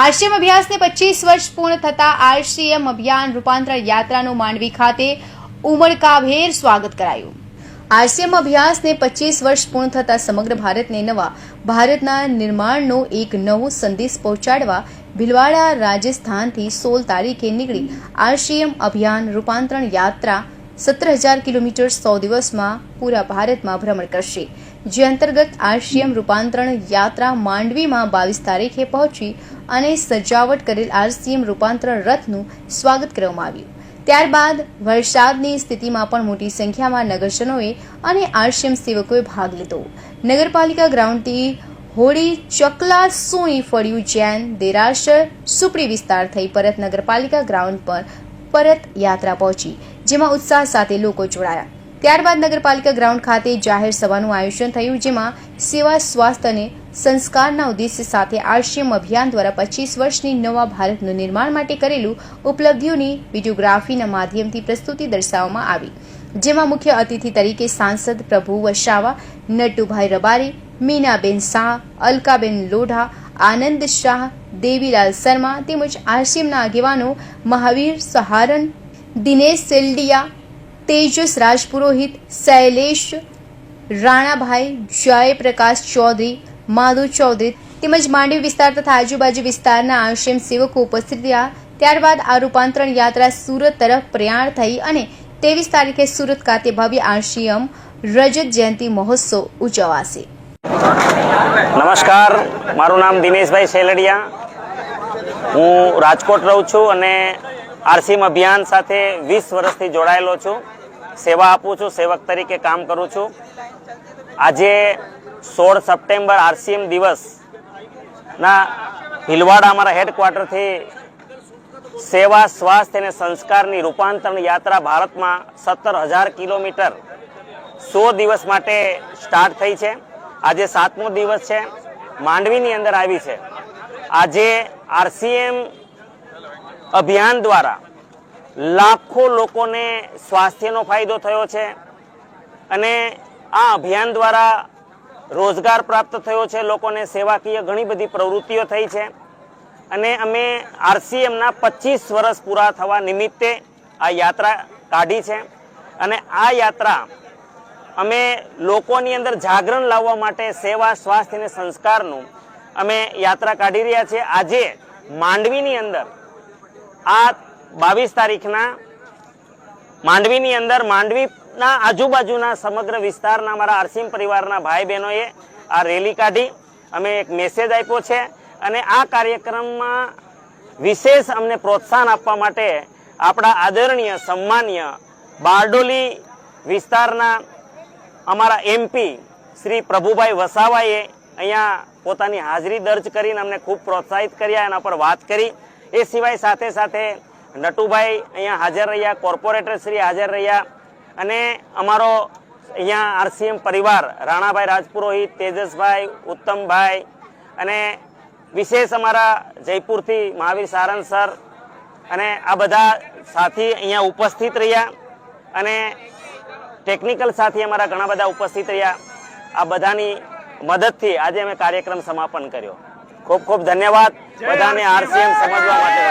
RCM અભ્યાસને 25 વર્ષ પૂર્ણ થતા આરસીએમ અભિયાન રૂપાંતરણ યાત્રાનું માંડવી ખાતે ઉમળકાભેર સ્વાગત કરાયું। આરસીએમ અભ્યાસને 25 વર્ષ પૂર્ણ થતા સમગ્ર ભારતને નવા ભારતના નિર્માણનો એક નવો સંદેશ પહોંચાડવા ભીલવાડા રાજસ્થાનથી 16 તારીખે નીકળી આરસીએમ અભિયાન રૂપાંતરણ યાત્રા 17,000 કિલોમીટર 100 દિવસમાં પૂરા ભારતમાં ભ્રમણ કરશે। જે અંતર્ગત આરસીએમ રૂપાંતરણ યાત્રા માંડવીમાં 22 તારીખે પહોંચી અને સજાવટ કરેલ આરસીએમ રૂપાંતરણ રથનું સ્વાગત કરવામાં આવ્યું। ત્યારબાદ વરસાદની સ્થિતિમાં પણ મોટી સંખ્યામાં નગરજનોએ અને આરસીએમ સેવકોએ ભાગ લીધો। નગરપાલિકા ગ્રાઉન્ડથી હોળી ચકલા સોની ફળિયું જૈન દેરાસર સુપડી વિસ્તાર થઈ પરત નગરપાલિકા ગ્રાઉન્ડ પર પરત યાત્રા પહોંચી, જેમાં ઉત્સાહ સાથે લોકો જોડાયા। ત્યારબાદ નગરપાલિકા ગ્રાઉન્ડ ખાતે જાહેર સભાનું આયોજન થયું, જેમાં સેવા, સ્વાસ્થ્ય અને સંસ્કારના ઉદ્દેશ્ય સાથે આરસીએમ અભિયાન દ્વારા 25 વર્ષની નવા ભારતનું નિર્માણ માટે કરેલું ઉપલબ્ધિઓની વિડીયોગ્રાફીના માધ્યમથી પ્રસ્તુતિ દર્શાવવામાં આવી, જેમાં મુખ્ય અતિથિ તરીકે સાંસદ પ્રભુ વસાવા, નટુભાઈ રબારી, મીનાબેન શાહ, અલકાબેન લોઢા, આનંદ શાહ, દેવીલાલ શર્મા તેમજ આરસીએમના આગેવાનો મહાવીર સહારન, દિનેશ સેલડિયા, તેજસ રાજપુરોહિત, શૈલેષ રાણાભાઈ, જયપ્રકાશ ચૌધરી, માધુ ચૌધરી તેમજ માંડવી વિસ્તાર તથા આજુબાજુ વિસ્તારના આરસીએમ સેવકો ઉપસ્થિત રહ્યા। ત્યારબાદ આ રૂપાંતરણ યાત્રા સુરત તરફ પ્રયાણ થઈ અને 23 તારીખે સુરત ખાતે ભવ્ય આરસીએમ રજત જયંતિ મહોત્સવ ઉજવાશે। નમસ્કાર, મારું નામ દિનેશભાઈ સેલડિયા, હું રાજકોટ રહું છું અને આરસીએમ અભિયાન સાથે 20 વર્ષથી જોડાયેલો છું, સેવા આપું છું, સેવક તરીકે કામ કરું છું। આજે 16 સપ્ટેમ્બર આરસીએમ દિવસના ભીલવાડા અમારા હેડક્વાર્ટરથી સેવા, સ્વાસ્થ્ય અને સંસ્કારની રૂપાંતરણ યાત્રા ભારતમાં 17,000 કિલોમીટર 100 દિવસ માટે સ્ટાર્ટ થઈ છે। આજે 7મો દિવસ છે, માંડવીની અંદર આવી છે। આજે આરસીએમ અભિયાન દ્વારા લાખો લોકોને સ્વાસ્થ્યનો ફાયદો થયો છે અને આ અભિયાન દ્વારા રોજગાર પ્રાપ્ત થયો છે, લોકોને સેવાકીય ઘણી બધી પ્રવૃત્તિઓ થઈ છે અને અમે આરસીએમના 25 વર્ષ પૂરા થવા નિમિત્તે આ યાત્રા કાઢી છે અને આ યાત્રા અમે લોકોની અંદર જાગરણ લાવવા માટે સેવા, સ્વાસ્થ્ય અને સંસ્કારનું અમે યાત્રા કાઢી રહ્યા છીએ। આજે માંડવીની અંદર આ 22 તારીખના માંડવીની અંદર માંડવીના આજુબાજુના સમગ્ર વિસ્તારના અમારા આરસીએમ પરિવારના ભાઈ બહેનોએ આ રેલી કાઢી, અમે એક મેસેજ આપ્યો છે અને આ કાર્યક્રમમાં વિશેષ અમને પ્રોત્સાહન આપવા માટે આપણા આદરણીય, સન્માનીય બારડોલી વિસ્તારના અમારા એમપી શ્રી પ્રભુભાઈ વસાવાએ અહીંયા પોતાની હાજરી દર્જ કરીને અમને ખૂબ પ્રોત્સાહિત કર્યા, એના પર વાત કરી। એ સિવાય સાથે સાથે નટુભાઈ અહીંયા હાજર રહ્યા, કોર્પોરેટર શ્રી હાજર રહ્યા અને અમારો અહીંયા આરસીએમ પરિવાર રાણાભાઈ રાજપુરોહિત, તેજસભાઈ, ઉત્તમભાઈ અને વિશેષ અમારા જયપુરથી મહાવીર સારન સર અને આ બધા સાથી અહીંયા ઉપસ્થિત રહ્યા અને ટેકનિકલ સાથી અમારા ઘણા બધા ઉપસ્થિત રહ્યા। આ બધાની મદદથી આજે અમે કાર્યક્રમ સમાપન કર્યો। ખૂબ ખૂબ ધન્યવાદ બધાને આરસીએમ સમજવા માટે।